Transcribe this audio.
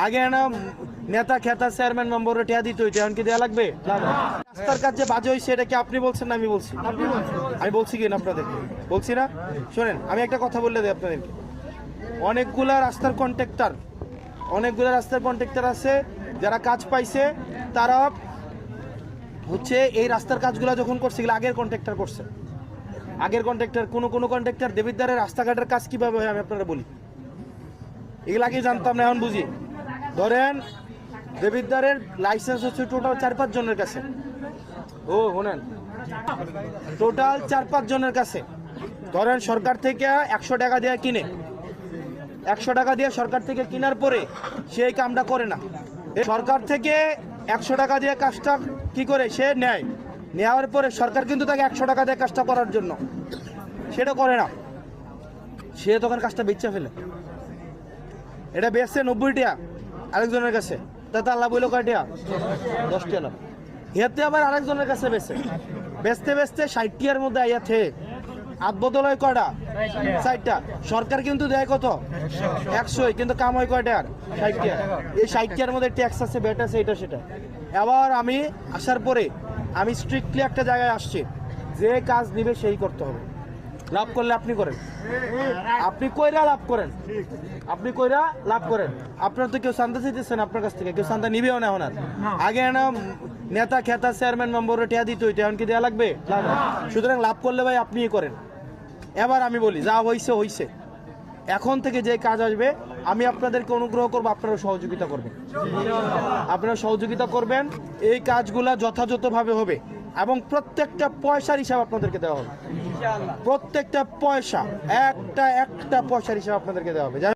আগে না নেতা খেতা চেয়ারম্যান মেম্বার টিয়া দিত এখন কি দেওয়া লাগবে? রাস্তার কাজ যে বাজে হয়েছে এটা কি আপনি বলছেন না আমি বলছি? আমি বলছি কি না আপনাদের বলছি না? শোনেন আমি একটা কথা বললে দিই আপনাদেরকে, অনেকগুলা রাস্তার কন্ট্রাক্টর আছে যারা কাজ পাইছে, তারা হচ্ছে এই রাস্তার কাজগুলো যখন করছে এগুলো আগের কন্ট্রাক্টর করছে। আগের কন্ট্রাক্টর কোনো কন্ট্রাক্টর দেবিদ্বারের রাস্তাঘাটের কাজ কিভাবে হয় আমি আপনারা বলি, এগুলো আগে জানতাম না এখন বুঝি। ধরেন দেবিদ্বারের লাইসেন্স হচ্ছে টোটাল 4-5 জনের কাছে, শোনেন টোটাল 4-5 জনের কাছে। ধরেন সরকার থেকে 100 টাকা দিয়ে কিনে, 100 টাকা দিয়ে সরকার থেকে কেনার পরে সে এই কামটা করে না। সরকার থেকে 100 টাকা দিয়ে কাজটা কি করে সে নেয়, নেওয়ার পরে সরকার কিন্তু তাকে 100 টাকা দিয়ে কাজটা করার জন্য সেটা করে না, সে তখন কাজটা বেচে ফেলে। এটা বেচছে 90 টাকা আরেকজনের কাছে, তাতে আল্লাহ বইল কয় টাকা? 10 টাকা। হেতে আবার আরেকজনের কাছে বেচতে 60 টাকার মধ্যে আইয়া থে আট বদল হয় কয়টা? 60টা। সরকার কিন্তু দেয় কত? 100, কিন্তু কাম হয় কয়টা? 60 টাকা। এই 60 টাকার মধ্যে ট্যাক্স আছে, ভ্যাট আছে, এটা সেটা। এবার আমি আসার পরে আমি স্ট্রিক্টলি একটা জায়গায় আসছি, যে কাজ নিবে সেই করতে হবে। লাভ করলে আপনি করেন, আপনি কইরা লাভ করেন, আপনার তো কেউ চান্দা চাইতেছেন আপনার কাছ থেকে, কেউ চান্দা নিবেও না। ওনার আগে না নেতা খেতা চেয়ারম্যান মেম্বার টিয়া দিত এখন কি দেওয়া লাগবে? সুতরাং লাভ করলে ভাই আপনিই করেন। এবার আমি বলি, যা হইছে, এখন থেকে যে কাজ আসবে আমি আপনাদেরকে অনুগ্রহ করবো, আপনারা সহযোগিতা করবেন, এই কাজগুলা যথাযথভাবে হবে এবং প্রত্যেকটা পয়সার হিসাব আপনাদেরকে দেওয়া হবে, প্রত্যেকটা পয়সা একটা পয়সার হিসাব আপনাদেরকে দেওয়া হবে।